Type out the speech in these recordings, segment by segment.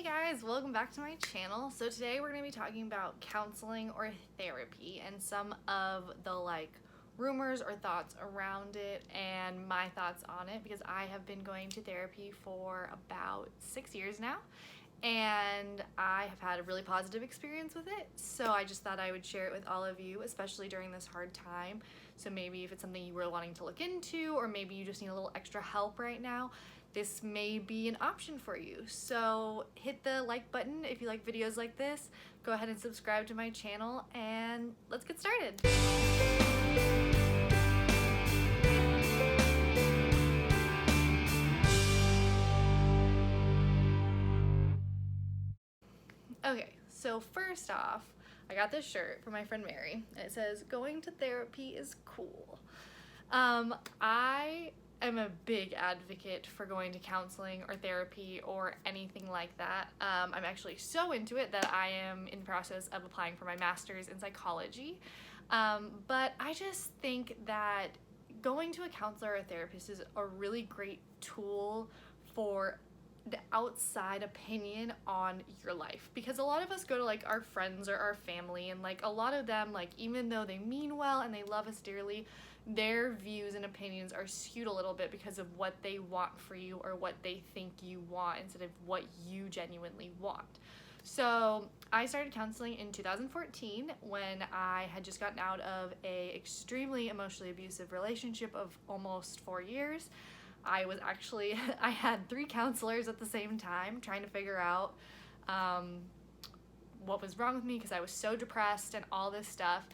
Hey guys, welcome back to my channel. So today we're going to be talking about counseling or therapy and some of the rumors or thoughts around it and my thoughts on it, because I have been going to therapy for about 6 years now and I have had a really positive experience with it. So I just thought I would share it with all of you, especially during this hard time. So maybe if it's something you were wanting to look into, or maybe you just need a little extra help right now, this may be an option for you. So hit the like button if you like videos like this. Go ahead and subscribe to my channel and let's get started. Okay, so first off, I got this shirt from my friend Mary and it says, "Going to therapy is cool." I am a big advocate for going to counseling or therapy or anything like that. I'm actually so into it that I am in the process of applying for my master's in psychology. But I just think that going to a counselor or a therapist is a really great tool for the outside opinion on your life, because a lot of us go to our friends or our family, and a lot of them, even though they mean well and they love us dearly, their views and opinions are skewed a little bit because of what they want for you or what they think you want instead of what you genuinely want. So I started counseling in 2014 when I had just gotten out of a extremely emotionally abusive relationship of almost 4 years. I had 3 counselors at the same time trying to figure out what was wrong with me, because I was so depressed and all this stuff.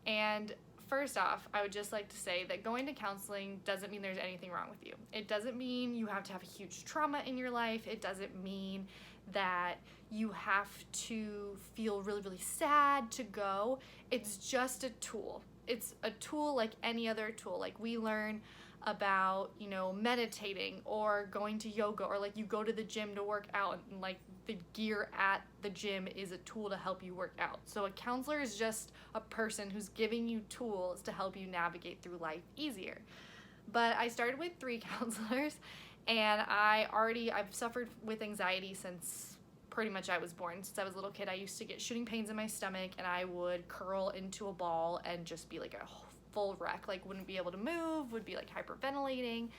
And first off, I would just like to say that going to counseling doesn't mean there's anything wrong with you. It doesn't mean you have to have a huge trauma in your life. It doesn't mean that you have to feel really, really sad to go. It's just a tool. It's a tool like any other tool. We learn about, meditating or going to yoga, or you go to the gym to work out, and the gear at the gym is a tool to help you work out. So a counselor is just a person who's giving you tools to help you navigate through life easier. But I started with 3 counselors, and I've suffered with anxiety since pretty much I was born. Since I was a little kid, I used to get shooting pains in my stomach, and I would curl into a ball and just be a full wreck, wouldn't be able to move, would be hyperventilating.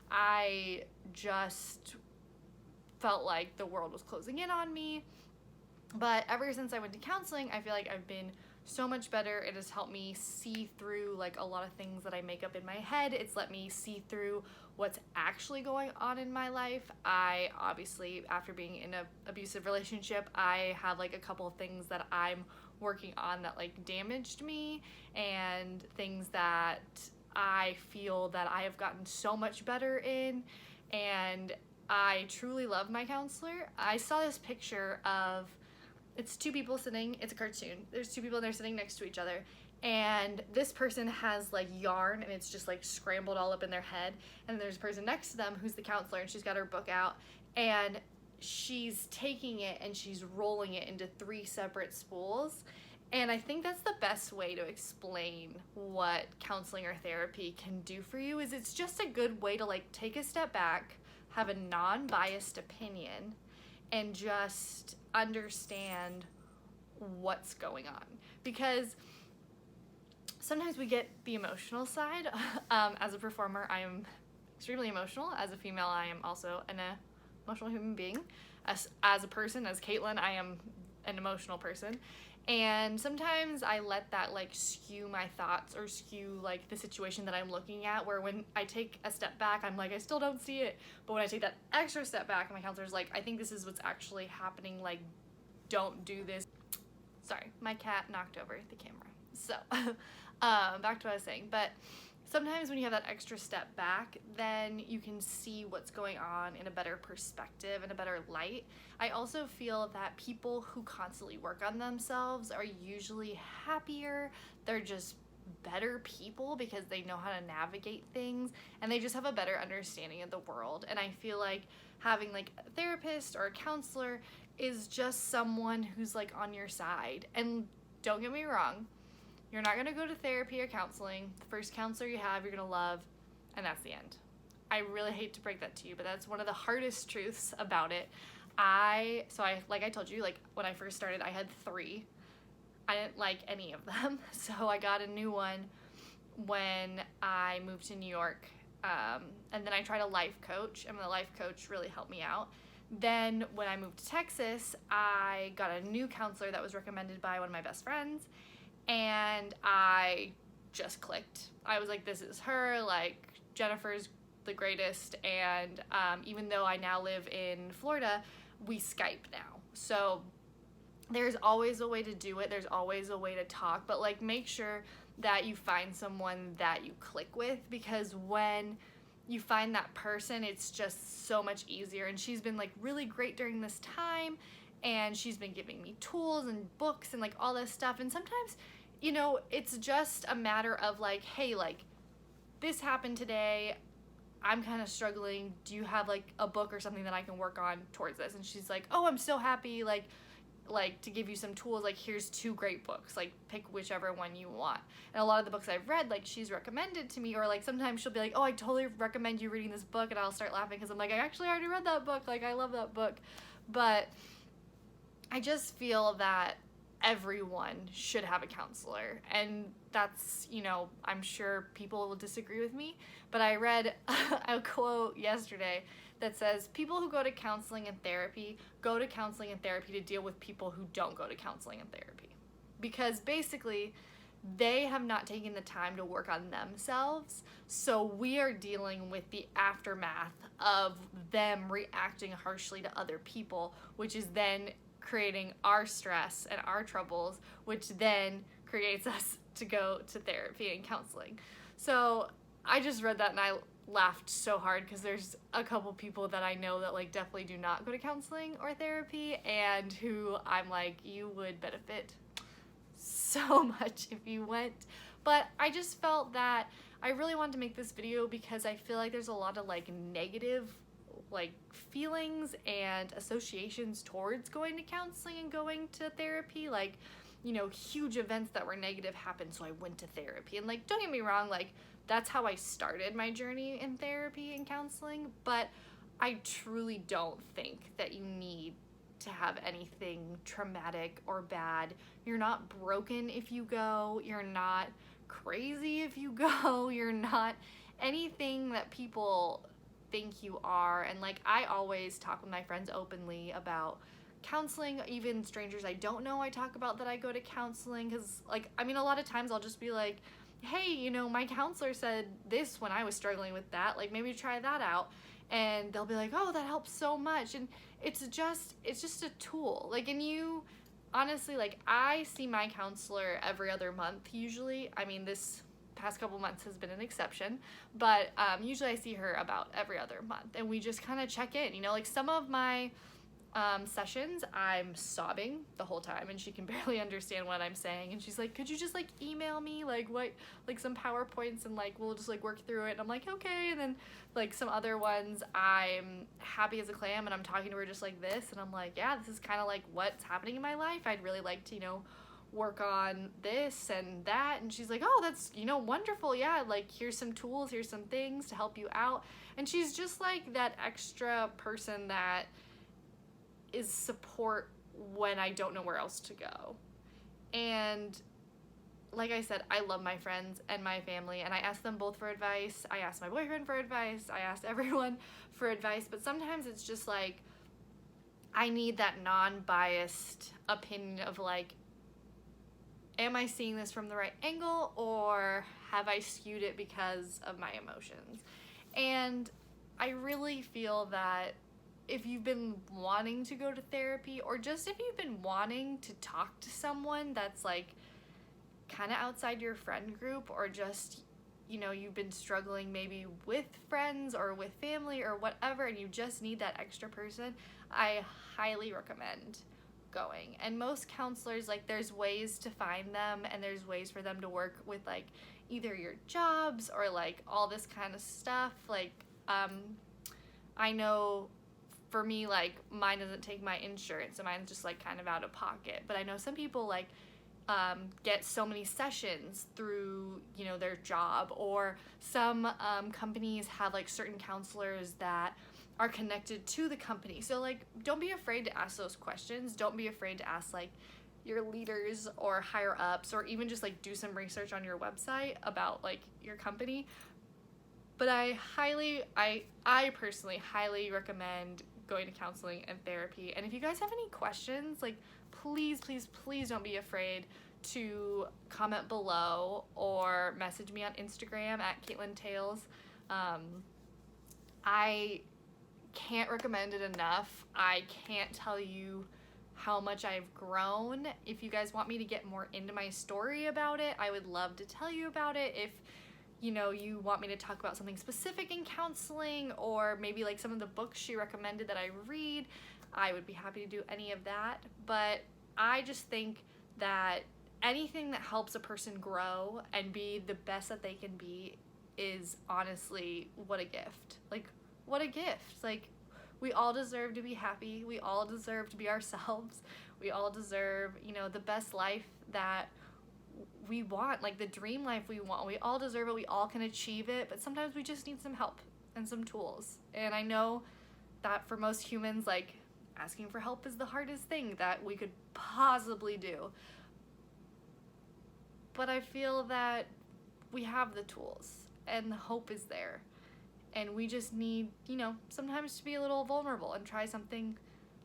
I just felt like the world was closing in on me. But ever since I went to counseling, I feel like I've been so much better. It has helped me see through a lot of things that I make up in my head. It's let me see through what's actually going on in my life. I obviously, after being in an abusive relationship, I have a couple of things that I'm working on that damaged me, and things that I feel that I have gotten so much better in. And I truly love my counselor. I saw this picture of, it's 2 people sitting, it's a cartoon. There's 2 people and they're sitting next to each other. And this person has yarn, and it's just scrambled all up in their head. And there's a person next to them who's the counselor, and she's got her book out, and she's taking it and she's rolling it into 3 separate spools. And I think that's the best way to explain what counseling or therapy can do for you. Is it's just a good way to take a step back, have a non-biased opinion, and just understand what's going on. Because sometimes we get the emotional side. As a performer, I am extremely emotional. As a female, I am also an emotional human being. As a person, as Kaitlyn, I am an emotional person. And sometimes I let that skew my thoughts, or skew the situation that I'm looking at, where when I take a step back, I'm I still don't see it. But when I take that extra step back, my counselor's I think this is what's actually happening, don't do this. Sorry, my cat knocked over the camera. So, back to what I was saying. But sometimes when you have that extra step back, then you can see what's going on in a better perspective and a better light. I also feel that people who constantly work on themselves are usually happier. They're just better people because they know how to navigate things, and they just have a better understanding of the world. And I feel like having a therapist or a counselor is just someone who's on your side. And don't get me wrong, you're not going to go to therapy or counseling. The first counselor you have, you're going to love, and that's the end. I really hate to break that to you, but that's one of the hardest truths about it. Like I told you, like when I first started, I had 3. I didn't like any of them. So I got a new one when I moved to New York. And then I tried a life coach, and the life coach really helped me out. Then when I moved to Texas, I got a new counselor that was recommended by one of my best friends, and I just clicked. I was like, this is her, like Jennifer's the greatest. And even though I now live in Florida, we Skype now. So there's always a way to do it. There's always a way to talk, but like make sure that you find someone that you click with, because when you find that person, it's just so much easier. And she's been like really great during this time, and she's been giving me tools and books and like all this stuff. And sometimes, you know, it's just a matter of like, hey, like this happened today, I'm kind of struggling, do you have like a book or something that I can work on towards this? And she's like, oh, I'm so happy like to give you some tools, like here's 2 great books, like pick whichever one you want. And a lot of the books I've read, like she's recommended to me, or like sometimes she'll be like, oh, I totally recommend you reading this book, and I'll start laughing because I'm like, I actually already read that book, like I love that book. But I just feel that everyone should have a counselor, and that's, you know, I'm sure people will disagree with me, but I read a quote yesterday that says people who go to counseling and therapy go to counseling and therapy to deal with people who don't go to counseling and therapy, because basically they have not taken the time to work on themselves, so we are dealing with the aftermath of them reacting harshly to other people, which is then creating our stress and our troubles, which then creates us to go to therapy and counseling. So I just read that and I laughed so hard, because there's a couple people that I know that like definitely do not go to counseling or therapy, and who I'm like, you would benefit so much if you went. But I just felt that I really wanted to make this video because I feel like there's a lot of like negative like feelings and associations towards going to counseling and going to therapy. Like, you know, huge events that were negative happened, so I went to therapy. And like, don't get me wrong, like that's how I started my journey in therapy and counseling, but I truly don't think that you need to have anything traumatic or bad. You're not broken if you go, you're not crazy if you go, you're not anything that people think you are. And like, I always talk with my friends openly about counseling, even strangers I don't know, I talk about that I go to counseling, because like, I mean, a lot of times I'll just be like, hey, you know, my counselor said this when I was struggling with that, like maybe try that out. And they'll be like, oh, that helps so much. And it's just a tool. Like, and you honestly, like, I see my counselor every other month usually. I mean, this past couple months has been an exception, but usually I see her about every other month, and we just kind of check in, you know. Like, some of my sessions I'm sobbing the whole time and she can barely understand what I'm saying, and she's like, could you just like email me like what, like some PowerPoints, and like we'll just like work through it. And I'm like, okay. And then like some other ones I'm happy as a clam and I'm talking to her just like this, and I'm like, yeah, this is kind of like what's happening in my life. I'd really like to, you know, work on this and that. And she's like, oh, that's, you know, wonderful. Yeah, like here's some tools, here's some things to help you out. And she's just like that extra person that is support when I don't know where else to go. And like I said, I love my friends and my family, and I ask them both for advice. I ask my boyfriend for advice. I ask everyone for advice. But sometimes it's just like, I need that non-biased opinion of like, am I seeing this from the right angle, or have I skewed it because of my emotions? And I really feel that if you've been wanting to go to therapy, or just if you've been wanting to talk to someone that's like kind of outside your friend group, or just, you know, you've been struggling maybe with friends or with family or whatever, and you just need that extra person, I highly recommend going. And most counselors, like, there's ways to find them, and there's ways for them to work with like either your jobs or like all this kind of stuff. Like, I know for me, like, mine doesn't take my insurance, so mine's just like kind of out of pocket. But I know some people like get so many sessions through, you know, their job, or some companies have like certain counselors that are connected to the company. So like, don't be afraid to ask those questions. Don't be afraid to ask like your leaders or higher ups, or even just like do some research on your website about like your company. But I personally highly recommend going to counseling and therapy. And if you guys have any questions, like please don't be afraid to comment below or message me on Instagram at Kaitlyn Tales. I can't recommend it enough. I can't tell you how much I've grown. If you guys want me to get more into my story about it, I would love to tell you about it. If you know, you want me to talk about something specific in counseling, or maybe like some of the books she recommended that I read, I would be happy to do any of that. But I just think that anything that helps a person grow and be the best that they can be is honestly, what a gift. Like, what a gift. Like, we all deserve to be happy. We all deserve to be ourselves. We all deserve, you know, the best life that we want, like the dream life we want. We all deserve it. We all can achieve it, but sometimes we just need some help and some tools. And I know that for most humans, like, asking for help is the hardest thing that we could possibly do. But I feel that we have the tools and the hope is there. And we just need, you know, sometimes to be a little vulnerable and try something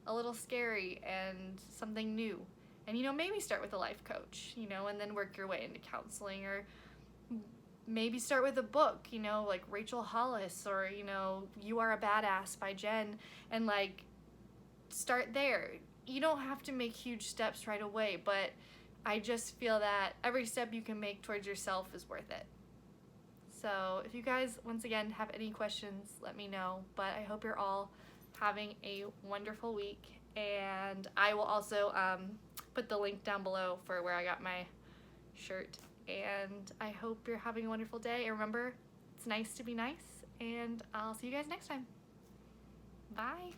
a little scary and something new. And, you know, maybe start with a life coach, you know, and then work your way into counseling, or maybe start with a book, you know, like Rachel Hollis, or, you know, You Are a Badass by Jen, and like start there. You don't have to make huge steps right away, but I just feel that every step you can make towards yourself is worth it. So if you guys, once again, have any questions, let me know. But I hope you're all having a wonderful week. And I will also put the link down below for where I got my shirt. And I hope you're having a wonderful day. And remember, it's nice to be nice. And I'll see you guys next time. Bye.